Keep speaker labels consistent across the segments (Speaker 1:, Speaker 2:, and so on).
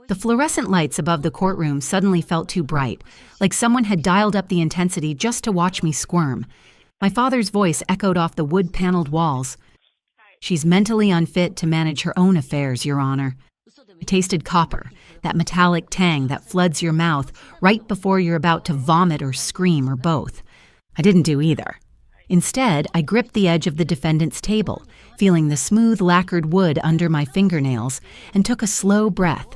Speaker 1: The fluorescent lights above the courtroom suddenly felt too bright, like someone had dialed up the intensity just to watch me squirm. My father's voice echoed off the wood-paneled walls. "She's mentally unfit to manage her own affairs, Your Honor." I tasted copper, that metallic tang that floods your mouth right before you're about to vomit or scream or both. I didn't do either. Instead, I gripped the edge of the defendant's table, feeling the smooth lacquered wood under my fingernails, and took a slow breath.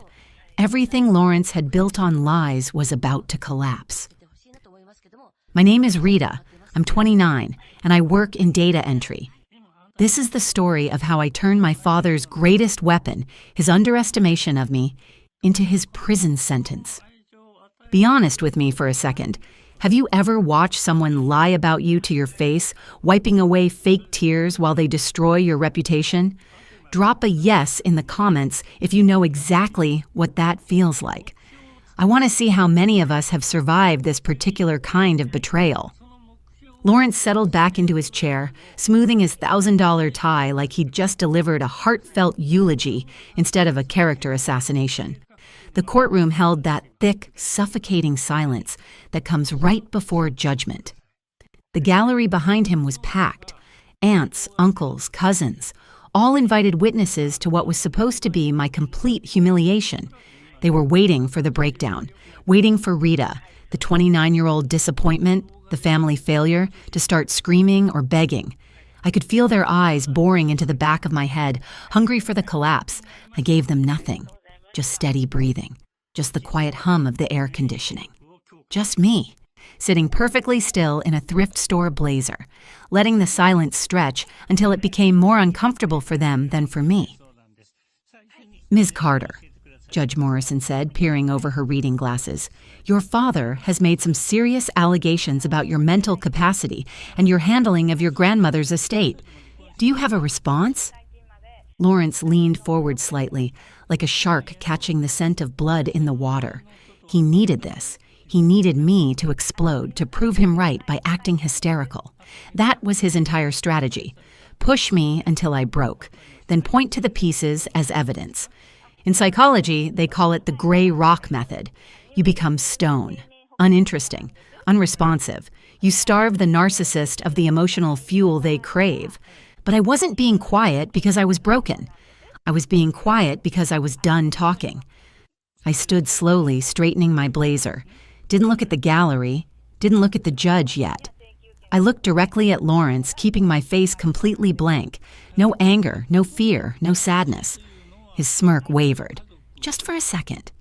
Speaker 1: Everything Lawrence had built on lies was about to collapse. My name is Rita. I'm 29, and I work in data entry. This is the story of how I turned my father's greatest weapon, his underestimation of me, into his prison sentence. Be honest with me for a second. Have you ever watched someone lie about you to your face, wiping away fake tears while they destroy your reputation? Drop a yes in the comments if you know exactly what that feels like. I want to see how many of us have survived this particular kind of betrayal. Lawrence settled back into his chair, smoothing his $1,000 tie like he'd just delivered a heartfelt eulogy instead of a character assassination. The courtroom held that thick, suffocating silence that comes right before judgment. The gallery behind him was packed. Aunts, uncles, cousins, all invited witnesses to what was supposed to be my complete humiliation. They were waiting for the breakdown, waiting for Rita, the 29-year-old disappointment, the family failure, to start screaming or begging. I could feel their eyes boring into the back of my head, hungry for the collapse. I gave them nothing. Just steady breathing. Just the quiet hum of the air conditioning. Just me, sitting perfectly still in a thrift store blazer, letting the silence stretch until it became more uncomfortable for them than for me. "Ms. Carter," Judge Morrison said, peering over her reading glasses, "your father has made some serious allegations about your mental capacity and your handling of your grandmother's estate. Do you have a response?" Lawrence leaned forward slightly, like a shark catching the scent of blood in the water. He needed this. He needed me to explode, to prove him right by acting hysterical. That was his entire strategy. Push me until I broke, then point to the pieces as evidence. In psychology, they call it the gray rock method. You become stone, uninteresting, unresponsive. You starve the narcissist of the emotional fuel they crave. But I wasn't being quiet because I was broken. I was being quiet because I was done talking. I stood slowly, straightening my blazer. Didn't look at the gallery, didn't look at the judge yet. I looked directly at Lawrence, keeping my face completely blank. No anger, no fear, no sadness. His smirk wavered. Just for a second.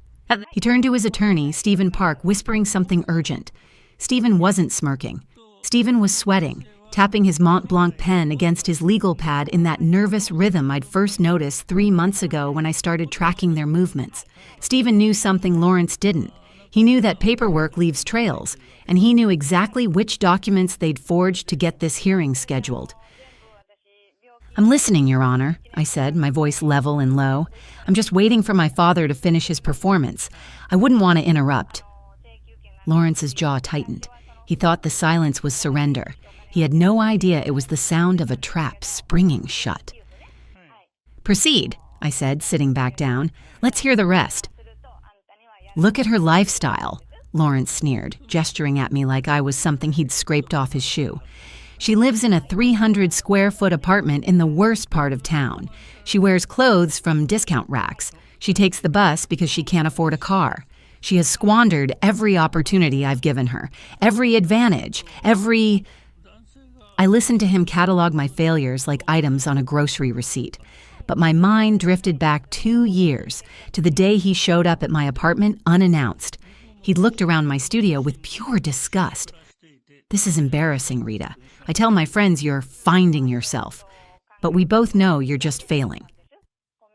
Speaker 1: He turned to his attorney, Stephen Park, whispering something urgent. Stephen wasn't smirking. Stephen was sweating, tapping his Mont Blanc pen against his legal pad in that nervous rhythm I'd first noticed 3 months ago when I started tracking their movements. Stephen knew something Lawrence didn't. He knew that paperwork leaves trails, and he knew exactly which documents they'd forged to get this hearing scheduled. "I'm listening, Your Honor," I said, my voice level and low. "I'm just waiting for my father to finish his performance. I wouldn't want to interrupt." Lawrence's jaw tightened. He thought the silence was surrender. He had no idea it was the sound of a trap springing shut. "Proceed," I said, sitting back down. "Let's hear the rest." "Look at her lifestyle," Lawrence sneered, gesturing at me like I was something he'd scraped off his shoe. "She lives in a 300-square-foot apartment in the worst part of town. She wears clothes from discount racks. She takes the bus because she can't afford a car. She has squandered every opportunity I've given her, every advantage, every—" I listened to him catalog my failures like items on a grocery receipt. But my mind drifted back 2 years to the day he showed up at my apartment unannounced. He'd looked around my studio with pure disgust. "This is embarrassing, Rita. I tell my friends you're finding yourself. But we both know you're just failing."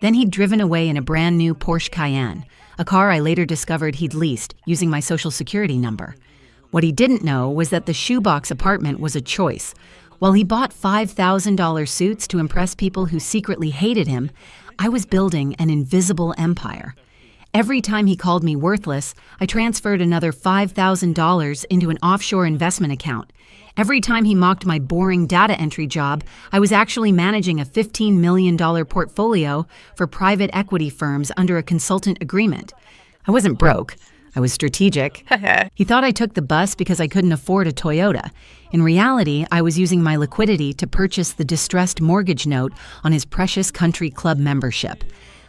Speaker 1: Then he'd driven away in a brand new Porsche Cayenne, a car I later discovered he'd leased using my Social Security number. What he didn't know was that the shoebox apartment was a choice. While he bought $5,000 suits to impress people who secretly hated him, I was building an invisible empire. Every time he called me worthless, I transferred another $5,000 into an offshore investment account. Every time he mocked my boring data entry job, I was actually managing a $15 million portfolio for private equity firms under a consultant agreement. I wasn't broke. I was strategic. He thought I took the bus because I couldn't afford a Toyota. In reality, I was using my liquidity to purchase the distressed mortgage note on his precious country club membership.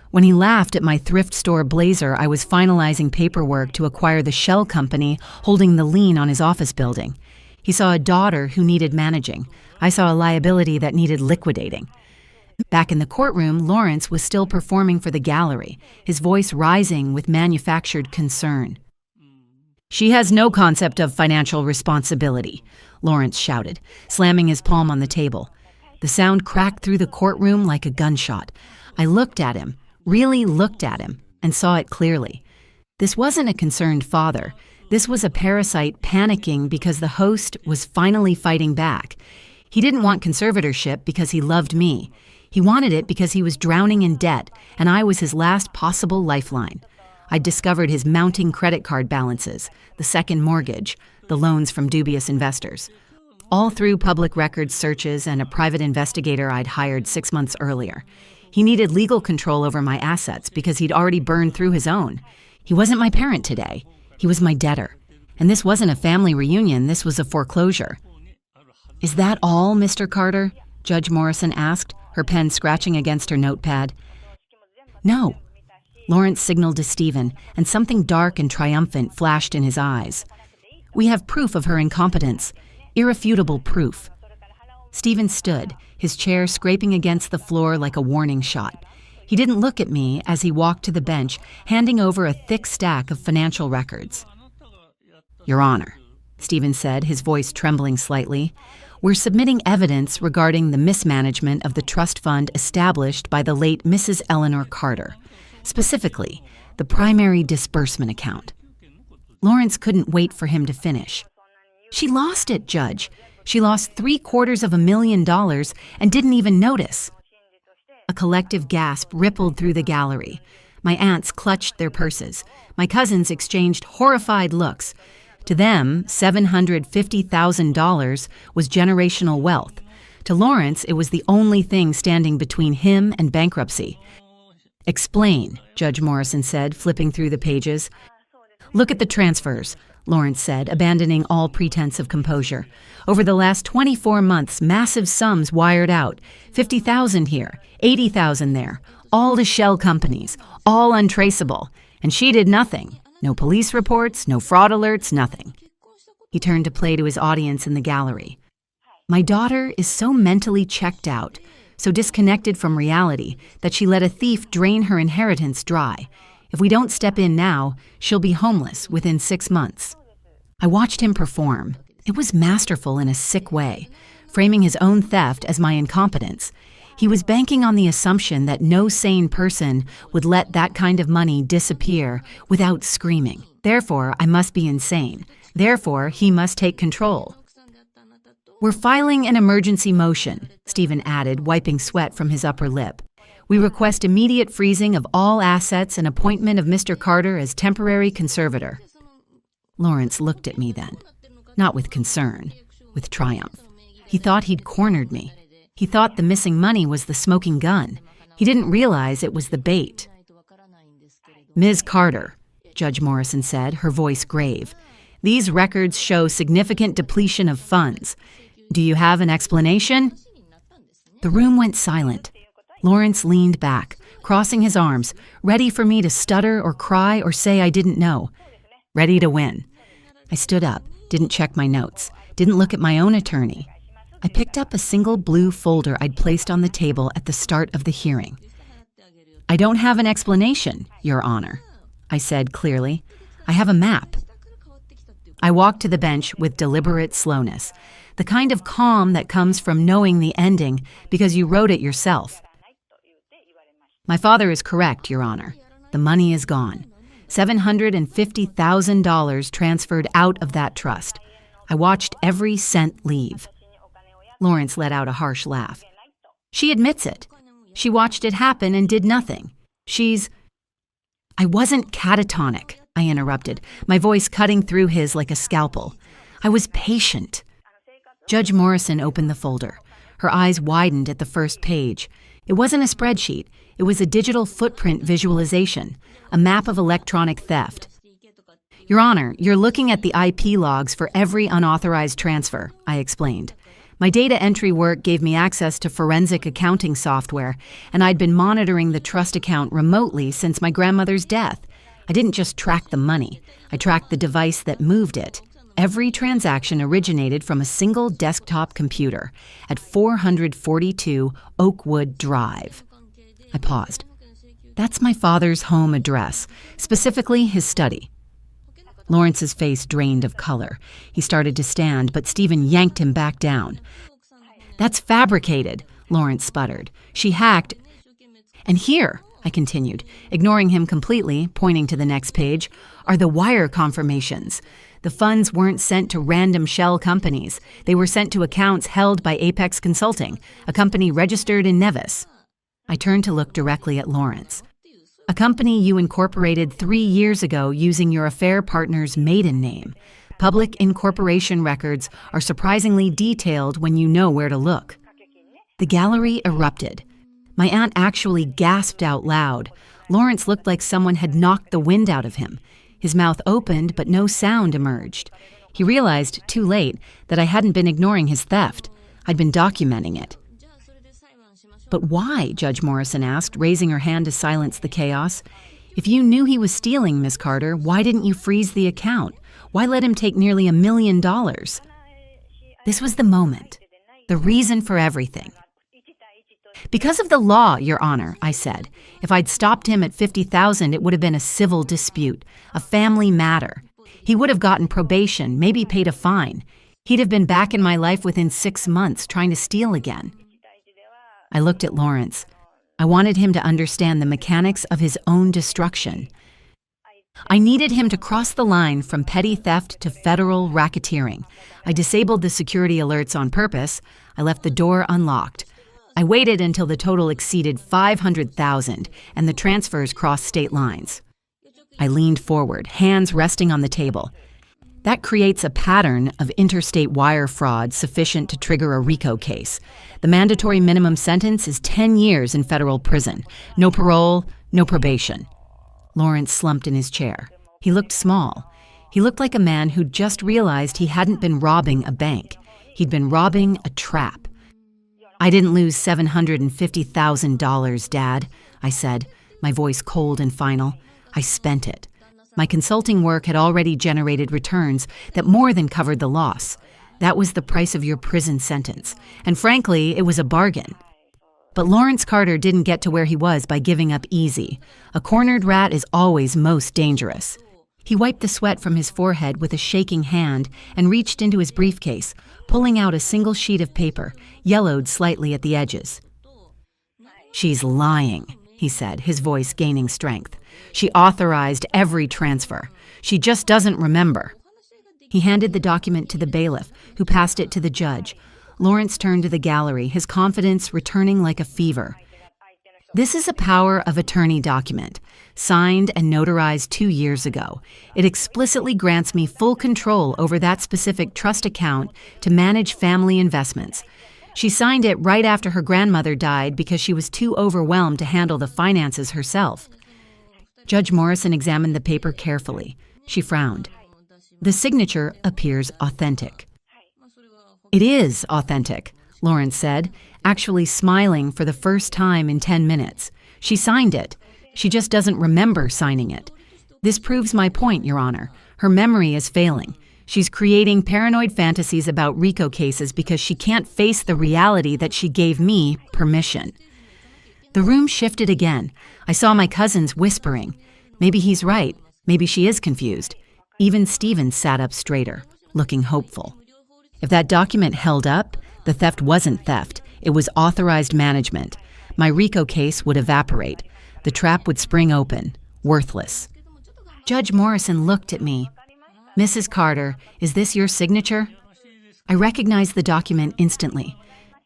Speaker 1: When he laughed at my thrift store blazer, I was finalizing paperwork to acquire the shell company holding the lien on his office building. He saw a daughter who needed managing. I saw a liability that needed liquidating. Back in the courtroom, Lawrence was still performing for the gallery, his voice rising with manufactured concern. "She has no concept of financial responsibility," Lawrence shouted, slamming his palm on the table. The sound cracked through the courtroom like a gunshot. I looked at him, really looked at him, and saw it clearly. This wasn't a concerned father. This was a parasite panicking because the host was finally fighting back. He didn't want conservatorship because he loved me. He wanted it because he was drowning in debt, and I was his last possible lifeline. I discovered his mounting credit card balances, the second mortgage, the loans from dubious investors. All through public records searches and a private investigator I'd hired 6 months earlier. He needed legal control over my assets because he'd already burned through his own. He wasn't my parent today. He was my debtor. And this wasn't a family reunion, this was a foreclosure. "Is that all, Mr. Carter?" Judge Morrison asked, her pen scratching against her notepad. "No." Lawrence signaled to Stephen, and something dark and triumphant flashed in his eyes. "We have proof of her incompetence. Irrefutable proof." Stephen stood, his chair scraping against the floor like a warning shot. He didn't look at me as he walked to the bench, handing over a thick stack of financial records. "Your Honor," Stephen said, his voice trembling slightly, "we're submitting evidence regarding the mismanagement of the trust fund established by the late Mrs. Eleanor Carter, specifically the primary disbursement account." Lawrence couldn't wait for him to finish. "She lost it, Judge. She lost $750,000 and didn't even notice." A collective gasp rippled through the gallery. My aunts clutched their purses. My cousins exchanged horrified looks. To them, $750,000 was generational wealth. To Lawrence, it was the only thing standing between him and bankruptcy. "Explain," Judge Morrison said, flipping through the pages. "Look at the transfers," Lawrence said, abandoning all pretense of composure. "Over the last 24 months, massive sums wired out. 50,000 here, 80,000 there, all to shell companies, all untraceable. And she did nothing. No police reports, no fraud alerts, nothing." He turned to play to his audience in the gallery. "My daughter is so mentally checked out, so disconnected from reality, that she let a thief drain her inheritance dry. If we don't step in now, she'll be homeless within 6 months." I watched him perform. It was masterful in a sick way, framing his own theft as my incompetence. He was banking on the assumption that no sane person would let that kind of money disappear without screaming. Therefore, I must be insane. Therefore, he must take control. "We're filing an emergency motion," Stephen added, wiping sweat from his upper lip. "We request immediate freezing of all assets and appointment of Mr. Carter as temporary conservator." Lawrence looked at me then, not with concern, with triumph. He thought he'd cornered me. He thought the missing money was the smoking gun. He didn't realize it was the bait. "Ms. Carter," Judge Morrison said, her voice grave, "these records show significant depletion of funds. Do you have an explanation?" The room went silent. Lawrence leaned back, crossing his arms, ready for me to stutter or cry or say I didn't know. Ready to win. I stood up, didn't check my notes, didn't look at my own attorney. I picked up a single blue folder I'd placed on the table at the start of the hearing. "I don't have an explanation, Your Honor," I said clearly. "I have a map." I walked to the bench with deliberate slowness, the kind of calm that comes from knowing the ending because you wrote it yourself. "My father is correct, Your Honor. The money is gone. $750,000 transferred out of that trust. I watched every cent leave." Lawrence let out a harsh laugh. "She admits it. She watched it happen and did nothing. I wasn't catatonic," I interrupted, my voice cutting through his like a scalpel. "I was patient." Judge Morrison opened the folder. Her eyes widened at the first page. It wasn't a spreadsheet. It was a digital footprint visualization, a map of electronic theft. Your Honor, you're looking at the IP logs for every unauthorized transfer, I explained. My data entry work gave me access to forensic accounting software, and I'd been monitoring the trust account remotely since my grandmother's death. I didn't just track the money. I tracked the device that moved it. Every transaction originated from a single desktop computer at 442 Oakwood Drive. I paused. That's my father's home address, specifically his study. Lawrence's face drained of color. He started to stand, but Stephen yanked him back down. That's fabricated, Lawrence sputtered. She hacked. And here, I continued, ignoring him completely, pointing to the next page, are the wire confirmations. The funds weren't sent to random shell companies. They were sent to accounts held by Apex Consulting, a company registered in Nevis. I turned to look directly at Lawrence. A company you incorporated 3 years ago using your affair partner's maiden name. Public incorporation records are surprisingly detailed when you know where to look. The gallery erupted. My aunt actually gasped out loud. Lawrence looked like someone had knocked the wind out of him. His mouth opened, but no sound emerged. He realized, too late, that I hadn't been ignoring his theft. I'd been documenting it. But why? Judge Morrison asked, raising her hand to silence the chaos. If you knew he was stealing, Miss Carter, why didn't you freeze the account? Why let him take nearly $1 million? This was the moment, the reason for everything. Because of the law, Your Honor, I said. If I'd stopped him at $50,000, it would have been a civil dispute, a family matter. He would have gotten probation, maybe paid a fine. He'd have been back in my life within 6 months, trying to steal again. I looked at Lawrence. I wanted him to understand the mechanics of his own destruction. I needed him to cross the line from petty theft to federal racketeering. I disabled the security alerts on purpose. I left the door unlocked. I waited until the total exceeded $500,000 and the transfers crossed state lines. I leaned forward, hands resting on the table. That creates a pattern of interstate wire fraud sufficient to trigger a RICO case. The mandatory minimum sentence is 10 years in federal prison. No parole, no probation. Lawrence slumped in his chair. He looked small. He looked like a man who'd just realized he hadn't been robbing a bank. He'd been robbing a trap. I didn't lose $750,000, Dad, I said, my voice cold and final. I spent it. My consulting work had already generated returns that more than covered the loss. That was the price of your prison sentence. And frankly, it was a bargain. But Lawrence Carter didn't get to where he was by giving up easy. A cornered rat is always most dangerous. He wiped the sweat from his forehead with a shaking hand and reached into his briefcase, pulling out a single sheet of paper, yellowed slightly at the edges. She's lying, he said, his voice gaining strength. She authorized every transfer. She just doesn't remember. He handed the document to the bailiff, who passed it to the judge. Lawrence turned to the gallery, his confidence returning like a fever. This is a power of attorney document, signed and notarized 2 years ago. It explicitly grants me full control over that specific trust account to manage family investments. She signed it right after her grandmother died because she was too overwhelmed to handle the finances herself. Judge Morrison examined the paper carefully. She frowned. The signature appears authentic. It is authentic, Lawrence said, actually smiling for the first time in 10 minutes. She signed it. She just doesn't remember signing it. This proves my point, Your Honor. Her memory is failing. She's creating paranoid fantasies about RICO cases because she can't face the reality that she gave me permission. The room shifted again. I saw my cousins whispering. Maybe he's right. Maybe she is confused. Even Stephen sat up straighter, looking hopeful. If that document held up, the theft wasn't theft. It was authorized management. My RICO case would evaporate. The trap would spring open, worthless. Judge Morrison looked at me. Mrs. Carter, is this your signature? I recognized the document instantly.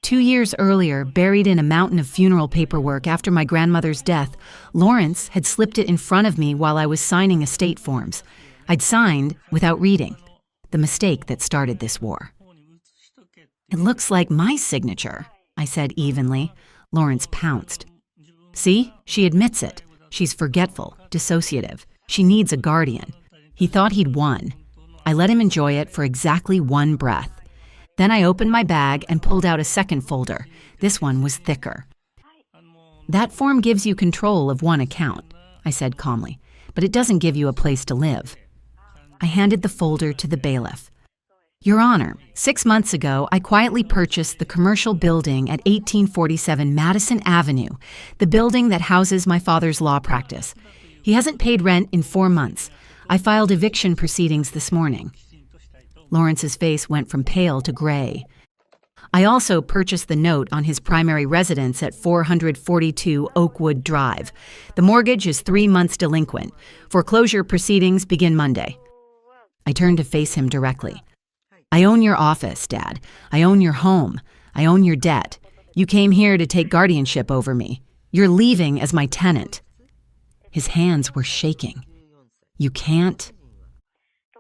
Speaker 1: 2 years earlier, buried in a mountain of funeral paperwork after my grandmother's death, Lawrence had slipped it in front of me while I was signing estate forms. I'd signed without reading. The mistake that started this war. It looks like my signature, I said evenly. Lawrence pounced. See, she admits it. She's forgetful, dissociative. She needs a guardian. He thought he'd won. I let him enjoy it for exactly one breath. Then I opened my bag and pulled out a second folder. This one was thicker. That form gives you control of one account, I said calmly, but it doesn't give you a place to live. I handed the folder to the bailiff. Your Honor, 6 months ago, I quietly purchased the commercial building at 1847 Madison Avenue, the building that houses my father's law practice. He hasn't paid rent in 4 months. I filed eviction proceedings this morning. Lawrence's face went from pale to gray. I also purchased the note on his primary residence at 442 Oakwood Drive. The mortgage is 3 months delinquent. Foreclosure proceedings begin Monday. I turned to face him directly. I own your office, Dad. I own your home. I own your debt. You came here to take guardianship over me. You're leaving as my tenant. His hands were shaking. You can't?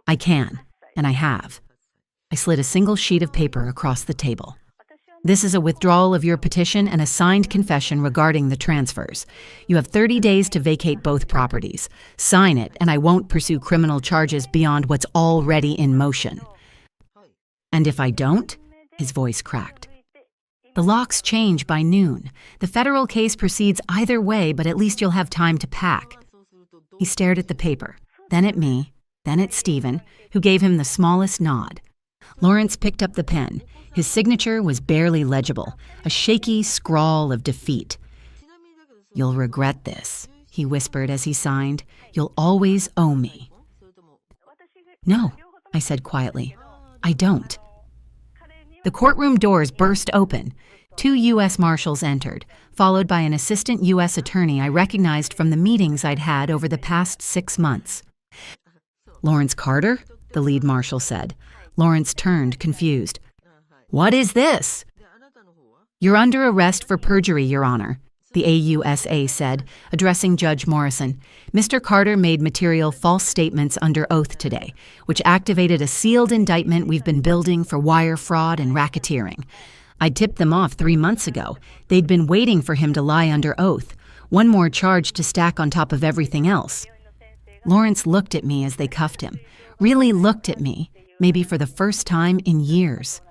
Speaker 1: I can, and I have. I slid a single sheet of paper across the table. This is a withdrawal of your petition and a signed confession regarding the transfers. You have 30 days to vacate both properties. Sign it, and I won't pursue criminal charges beyond what's already in motion. And if I don't? His voice cracked. The locks change by noon. The federal case proceeds either way, but at least you'll have time to pack. He stared at the paper, then at me, then at Stephen, who gave him the smallest nod. Lawrence picked up the pen. His signature was barely legible, a shaky scrawl of defeat. You'll regret this, he whispered as he signed. You'll always owe me. No, I said quietly. I don't. The courtroom doors burst open. 2 U.S. Marshals entered, followed by an assistant U.S. attorney I recognized from the meetings I'd had over the past 6 months. Lawrence Carter? The lead marshal said. Lawrence turned, confused. What is this? You're under arrest for perjury, Your Honor, the AUSA said, addressing Judge Morrison. Mr. Carter made material false statements under oath today, which activated a sealed indictment we've been building for wire fraud and racketeering. I tipped them off 3 months ago. They'd been waiting for him to lie under oath. One more charge to stack on top of everything else. Lawrence looked at me as they cuffed him. Really looked at me, maybe for the first time in years.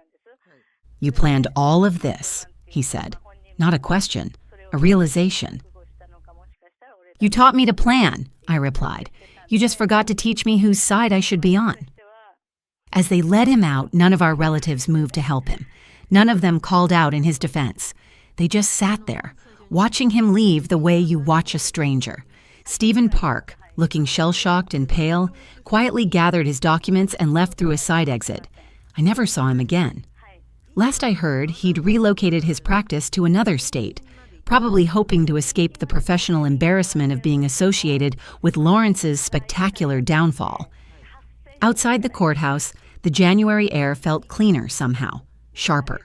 Speaker 1: You planned all of this, he said. Not a question, a realization. You taught me to plan, I replied. You just forgot to teach me whose side I should be on. As they led him out, none of our relatives moved to help him. None of them called out in his defense. They just sat there, watching him leave the way you watch a stranger. Stephen Park, looking shell-shocked and pale, quietly gathered his documents and left through a side exit. I never saw him again. Last I heard, he'd relocated his practice to another state, probably hoping to escape the professional embarrassment of being associated with Lawrence's spectacular downfall. Outside the courthouse, the January air felt cleaner somehow, sharper.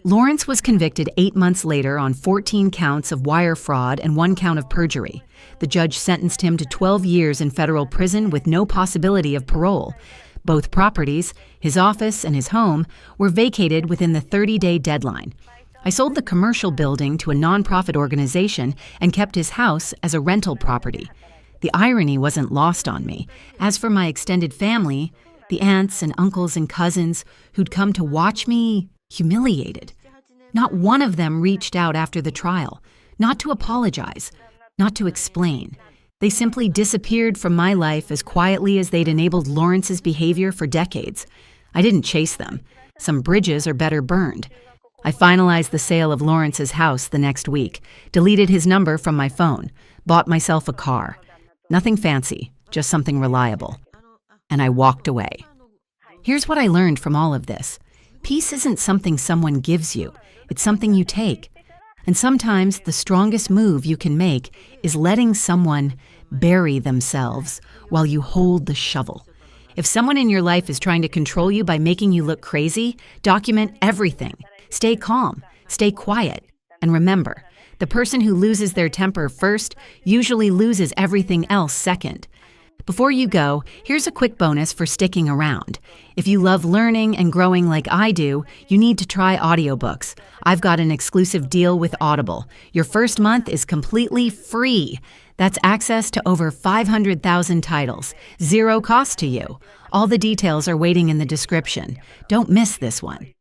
Speaker 1: Lawrence was convicted 8 months later on 14 counts of wire fraud and 1 count of perjury. The judge sentenced him to 12 years in federal prison with no possibility of parole. Both properties, his office and his home, were vacated within the 30-day deadline. I sold the commercial building to a nonprofit organization and kept his house as a rental property. The irony wasn't lost on me. As for my extended family, the aunts and uncles and cousins who'd come to watch me humiliated, not one of them reached out after the trial, not to apologize, not to explain. They simply disappeared from my life as quietly as they'd enabled Lawrence's behavior for decades. I didn't chase them. Some bridges are better burned. I finalized the sale of Lawrence's house the next week, deleted his number from my phone, bought myself a car. Nothing fancy, just something reliable. And I walked away. Here's what I learned from all of this. Peace isn't something someone gives you. It's something you take. And sometimes the strongest move you can make is letting someone bury themselves while you hold the shovel. If someone in your life is trying to control you by making you look crazy, document everything. Stay calm, stay quiet, and remember, the person who loses their temper first usually loses everything else second. Before you go, here's a quick bonus for sticking around. If you love learning and growing like I do, you need to try audiobooks. I've got an exclusive deal with Audible. Your first month is completely free. That's access to over 500,000 titles, zero cost to you. All the details are waiting in the description. Don't miss this one.